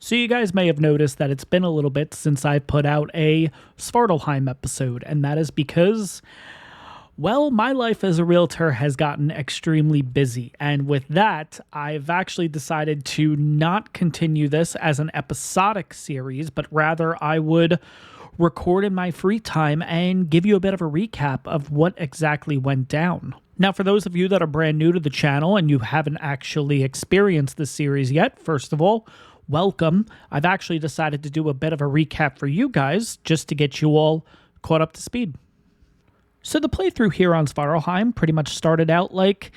So you guys may have noticed that it's been a little bit since I put out a Svartalfheim episode, and that is because, well, my life as a realtor has gotten extremely busy, and with that, I've actually decided to not continue this as an episodic series, but rather I would record in my free time and give you a bit of a recap of what exactly went down. Now, for those of you that are brand new to the channel and you haven't actually experienced this series yet, first of all, welcome. I've actually decided to do a bit of a recap for you guys just to get you all caught up to speed. So the playthrough here on Svartalfheim pretty much started out like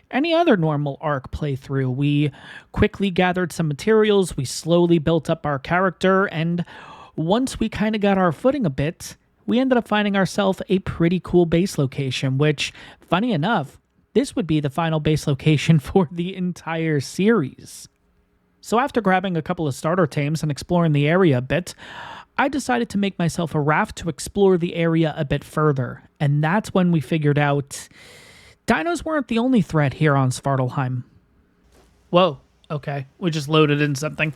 any other normal ARK playthrough. We quickly gathered some materials, we slowly built up our character, and once we kind of got our footing a bit, we ended up finding ourselves a pretty cool base location, which, funny enough, this would be the final base location for the entire series. So after grabbing a couple of starter tames and exploring the area a bit, I decided to make myself a raft to explore the area a bit further. And that's when we figured out dinos weren't the only threat here on Svartalfheim. Whoa, okay. We just loaded in something.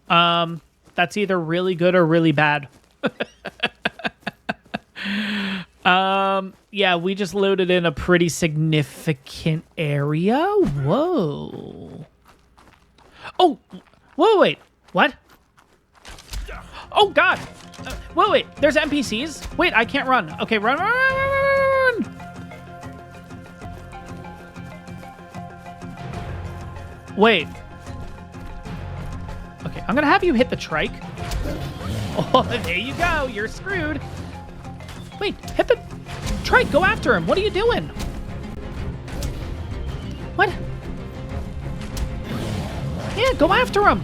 That's either really good or really bad. Yeah, we just loaded in a pretty significant area. Whoa. Oh, wait, what? Oh, God. Wait, there's NPCs? Wait, I can't run. Okay, run. Wait. Okay, I'm gonna have you hit the trike. Oh, there you go. You're screwed. Wait, hit the trike. Go after him. What are you doing? What? Yeah, go after him.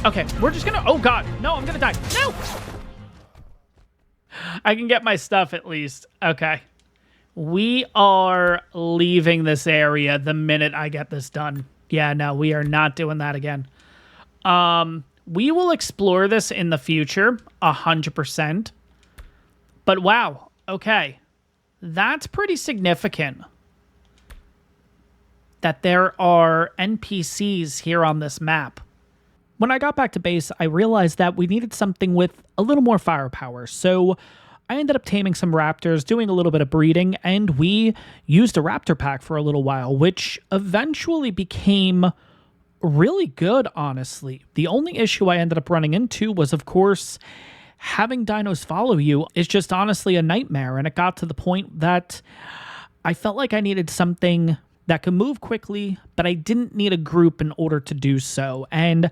Okay, we're just gonna... Oh, God. No, I'm gonna die. No! I can get my stuff at least. Okay. We are leaving this area the minute I get this done. Yeah, no, we are not doing that again. We will explore this in the future, 100%. But wow, okay. That's pretty significant that there are NPCs here on this map. When I got back to base, I realized that we needed something with a little more firepower, so I ended up taming some raptors, doing a little bit of breeding, and we used a raptor pack for a little while, which eventually became really good, honestly. The only issue I ended up running into was, of course, having dinos follow you is just honestly a nightmare, and it got to the point that I felt like I needed something that could move quickly, but I didn't need a group in order to do so. And,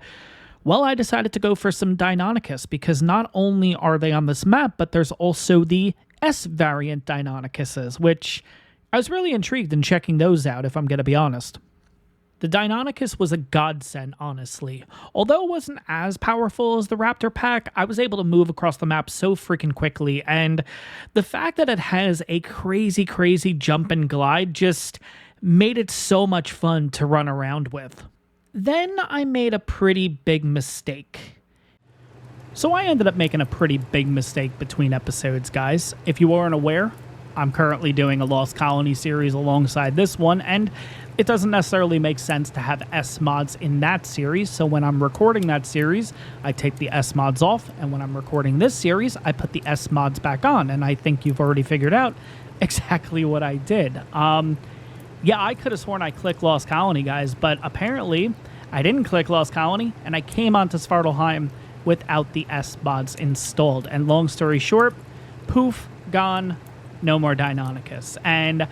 well, I decided to go for some Deinonychus, because not only are they on this map, but there's also the S-variant Deinonychuses, which I was really intrigued in checking those out, if I'm going to be honest. The Deinonychus was a godsend, honestly. Although it wasn't as powerful as the Raptor Pack, I was able to move across the map so freaking quickly, and the fact that it has a crazy, crazy jump and glide just made it so much fun to run around with. Then I made a pretty big mistake. So I ended up making a pretty big mistake between episodes, guys. If you aren't aware, I'm currently doing a Lost Colony series alongside this one, and it doesn't necessarily make sense to have S mods in that series, so when I'm recording that series, I take the S mods off, and when I'm recording this series, I put the S mods back on, and I think you've already figured out exactly what I did. Yeah, I could have sworn I clicked Lost Colony, guys, but apparently I didn't click Lost Colony, and I came onto Svartalfheim without the S mods installed, and long story short, poof, gone, no more Deinonychus. And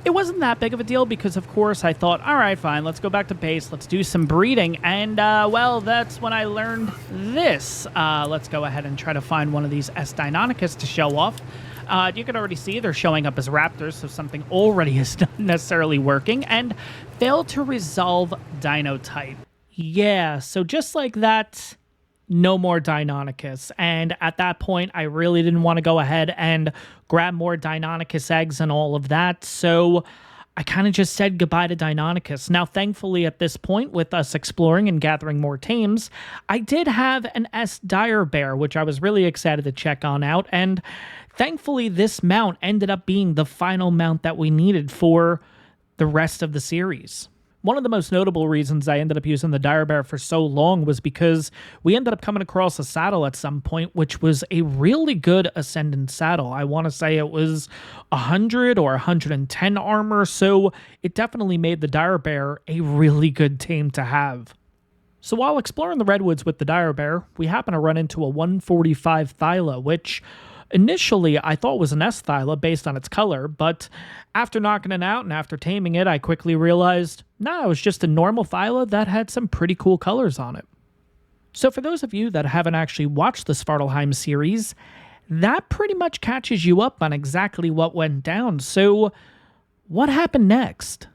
it wasn't that big of a deal because, of course, I thought, all right, fine, let's go back to base, let's do some breeding, and, well, that's when I learned this. Let's go ahead and try to find one of these S Deinonychus to show off. You can already see they're showing up as raptors, so something already is not necessarily working, and failed to resolve dino type. Yeah, so just like that, no more Deinonychus. And at that point, I really didn't want to go ahead and grab more Deinonychus eggs and all of that, so I kind of just said goodbye to Deinonychus. Now, thankfully, at this point, with us exploring and gathering more tames, I did have an S Dire Bear, which I was really excited to check on out, and thankfully, this mount ended up being the final mount that we needed for the rest of the series. One of the most notable reasons I ended up using the dire bear for so long was because we ended up coming across a saddle at some point, which was a really good ascendant saddle. I want to say it was 100 or 110 armor, so it definitely made the dire bear a really good tame to have. So while exploring the redwoods with the dire bear, we happened to run into a 145 Thyla, which initially I thought was an S Thyla based on its color, but after knocking it out and after taming it, I quickly realized, nah, it was just a normal Thyla that had some pretty cool colors on it. So for those of you that haven't actually watched the Svartalfheim series, that pretty much catches you up on exactly what went down. So what happened next?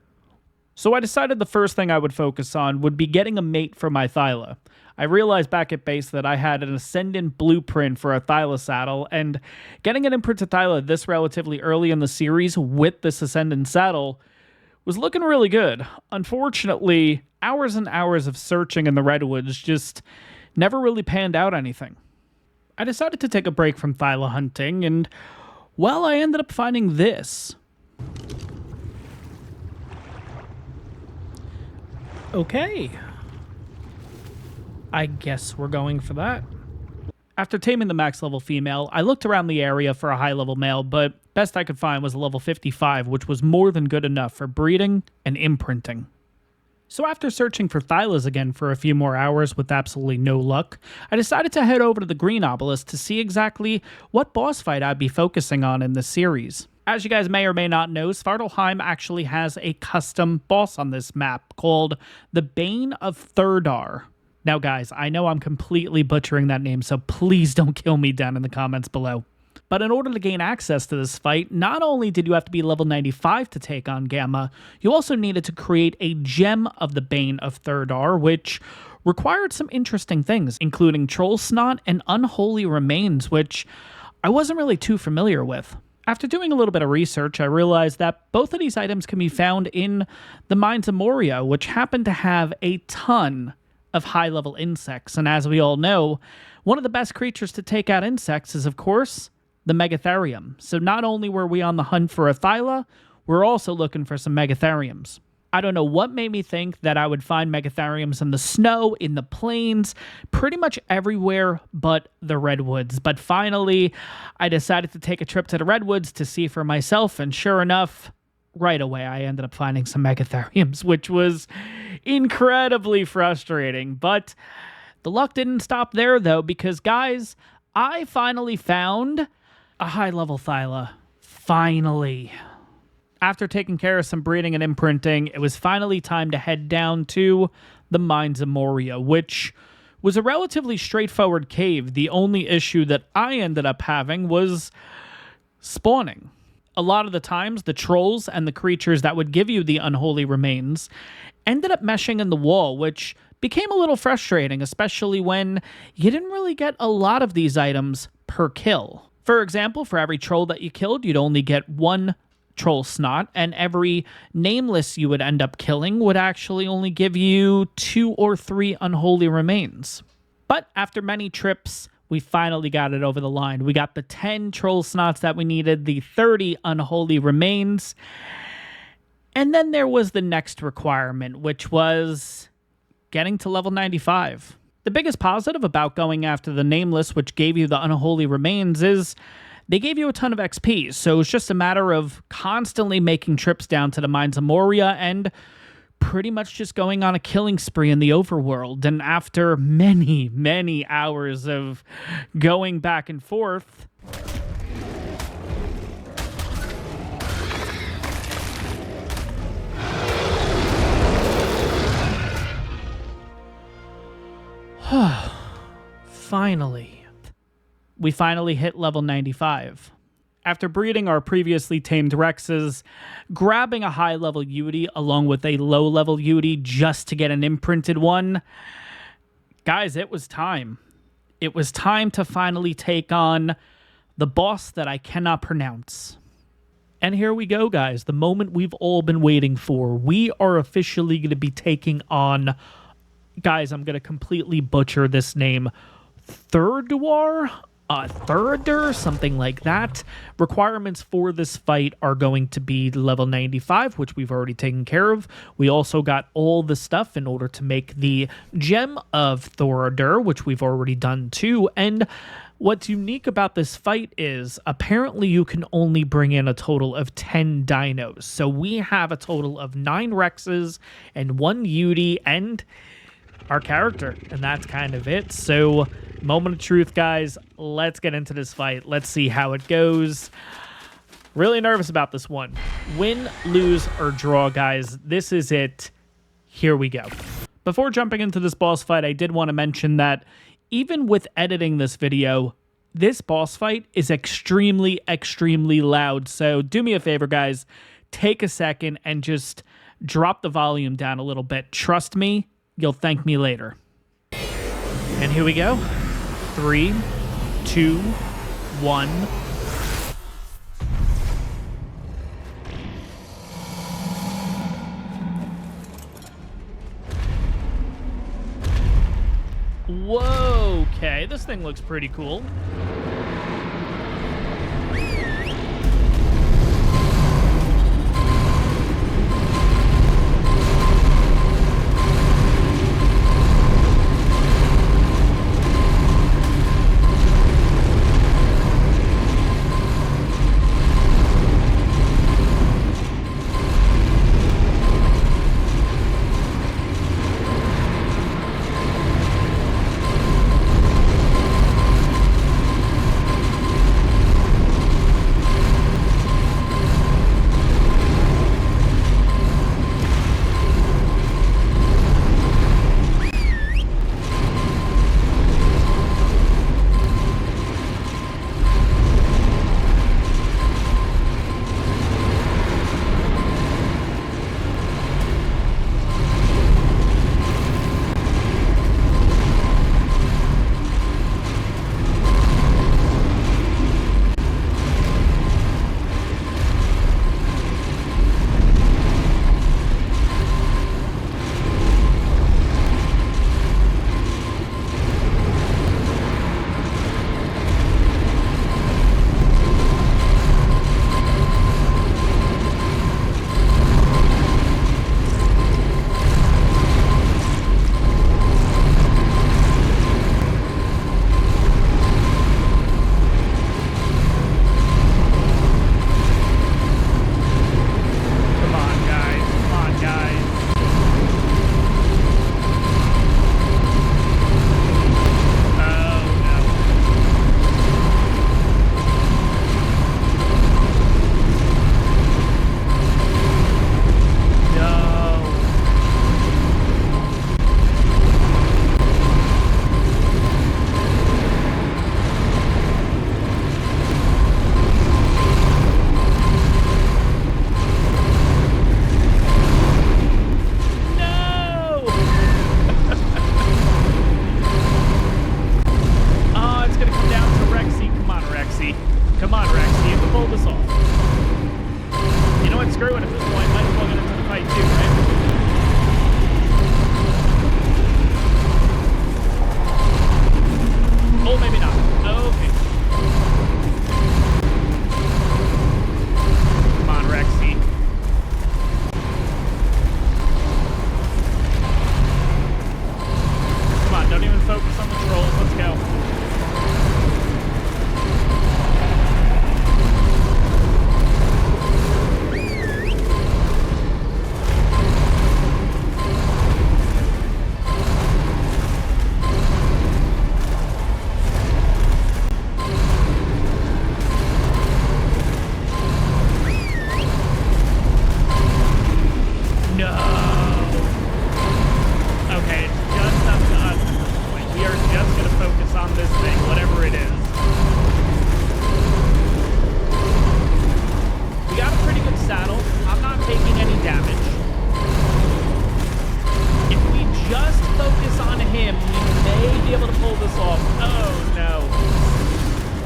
So I decided the first thing I would focus on would be getting a mate for my Thyla. I realized back at base that I had an ascendant blueprint for a Thyla saddle, and getting an imprinted Thyla this relatively early in the series with this ascendant saddle was looking really good. Unfortunately, hours and hours of searching in the redwoods just never really panned out anything. I decided to take a break from Thyla hunting, and, well, I ended up finding this. Okay. I guess we're going for that. After taming the max level female, I looked around the area for a high level male, but best I could find was a level 55, which was more than good enough for breeding and imprinting. So after searching for Thylas again for a few more hours with absolutely no luck, I decided to head over to the Green Obelisk to see exactly what boss fight I'd be focusing on in this series. As you guys may or may not know, Svartalfheim actually has a custom boss on this map called the Bane of Thirdar. Now guys, I know I'm completely butchering that name, so please don't kill me down in the comments below. But in order to gain access to this fight, not only did you have to be level 95 to take on Gamma, you also needed to create a gem of the Bane of Thirdar, which required some interesting things, including Troll Snot and Unholy Remains, which I wasn't really too familiar with. After doing a little bit of research, I realized that both of these items can be found in the Mines of Moria, which happen to have a ton of high-level insects. And as we all know, one of the best creatures to take out insects is, of course, the Megatherium. So not only were we on the hunt for a Thyla, we're also looking for some Megatheriums. I don't know what made me think that I would find Megatheriums in the snow, in the plains, pretty much everywhere but the redwoods. But finally, I decided to take a trip to the redwoods to see for myself, and sure enough, right away, I ended up finding some Megatheriums, which was incredibly frustrating. But the luck didn't stop there, though, because, guys, I finally found a high-level Thyla. Finally. After taking care of some breeding and imprinting, it was finally time to head down to the Mines of Moria, which was a relatively straightforward cave. The only issue that I ended up having was spawning. A lot of the times, the trolls and the creatures that would give you the unholy remains ended up meshing in the wall, which became a little frustrating, especially when you didn't really get a lot of these items per kill. For example, for every troll that you killed, you'd only get one troll snot, and every nameless you would end up killing would actually only give you 2 or 3 unholy remains. But after many trips, we finally got it over the line. We got the 10 troll snots that we needed, the 30 unholy remains, and then there was the next requirement, which was getting to level 95. The biggest positive about going after the nameless, which gave you the unholy remains, is they gave you a ton of XP, so it's just a matter of constantly making trips down to the Mines of Moria and pretty much just going on a killing spree in the overworld. And after many, many hours of going back and forth, we finally hit level 95. After breeding our previously tamed Rexes, grabbing a high-level Yudi along with a low-level Yudi just to get an imprinted one, guys, it was time. It was time to finally take on the boss that I cannot pronounce. And here we go, guys, the moment we've all been waiting for. We are officially going to be taking on, guys, I'm going to completely butcher this name, Thirdwar? Thurider, something like that. Requirements for this fight are going to be level 95, which we've already taken care of. We also got all the stuff in order to make the Gem of Thurider, which we've already done too. And what's unique about this fight is apparently you can only bring in a total of 10 dinos. So we have a total of 9 Rexes and 1 Yudi and our character, and that's kind of it. So moment of truth, guys. Let's get into this fight. Let's see how it goes. Really nervous about this one. Win, lose, or draw, guys. This is it. Here we go. Before jumping into this boss fight, I did want to mention that even with editing this video, this boss fight is extremely, extremely loud. So do me a favor, guys. Take a second and just drop the volume down a little bit. Trust me, you'll thank me later. And here we go. 3, 2, 1. Whoa, okay, this thing looks pretty cool.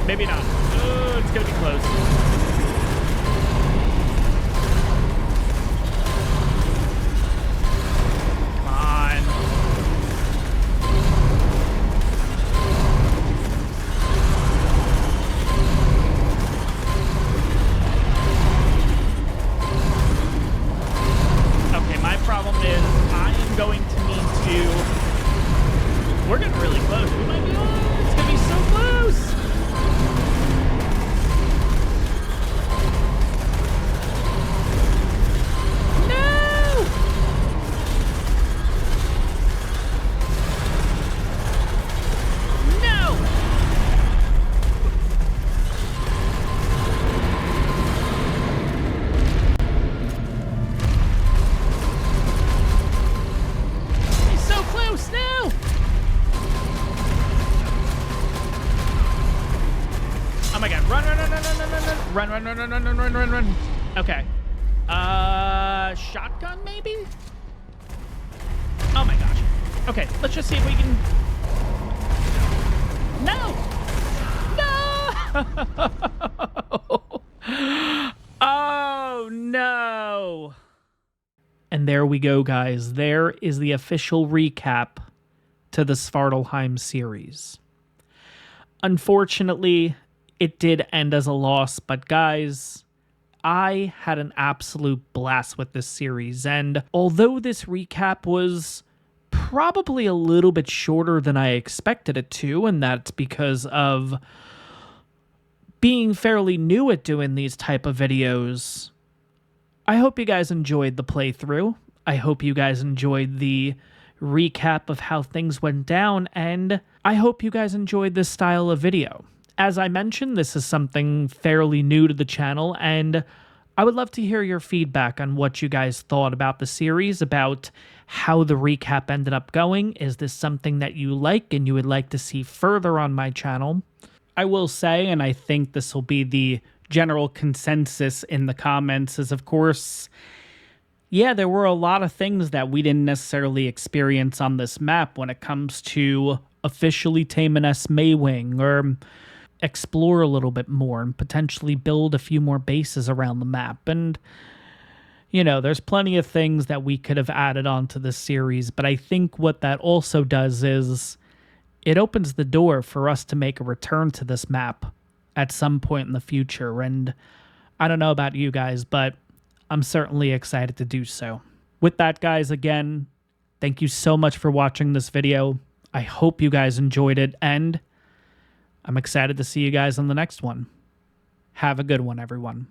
Maybe not. Oh, it's going to be close. Come on. to... We're getting really close. We might be... Oh, it's going to be so close! Run. Okay. Shotgun, maybe? Oh my gosh. Okay, let's just see if we can... No! No! Oh, no! And there we go, guys. There is the official recap to the Svartalfheim series. Unfortunately, it did end as a loss, but guys, I had an absolute blast with this series, and although this recap was probably a little bit shorter than I expected it to, and that's because of being fairly new at doing these type of videos, I hope you guys enjoyed the playthrough. I hope you guys enjoyed the recap of how things went down, and I hope you guys enjoyed this style of video. As I mentioned, this is something fairly new to the channel, and I would love to hear your feedback on what you guys thought about the series, about how the recap ended up going. Is this something that you like and you would like to see further on my channel? I will say, and I think this will be the general consensus in the comments, is of course, yeah, there were a lot of things that we didn't necessarily experience on this map when it comes to officially tame an S-Maywing, or explore a little bit more and potentially build a few more bases around the map. And, you know, there's plenty of things that we could have added onto this series, but I think what that also does is it opens the door for us to make a return to this map at some point in the future. And I don't know about you guys, but I'm certainly excited to do so. With that, guys, again, thank you so much for watching this video. I hope you guys enjoyed it, and I'm excited to see you guys on the next one. Have a good one, everyone.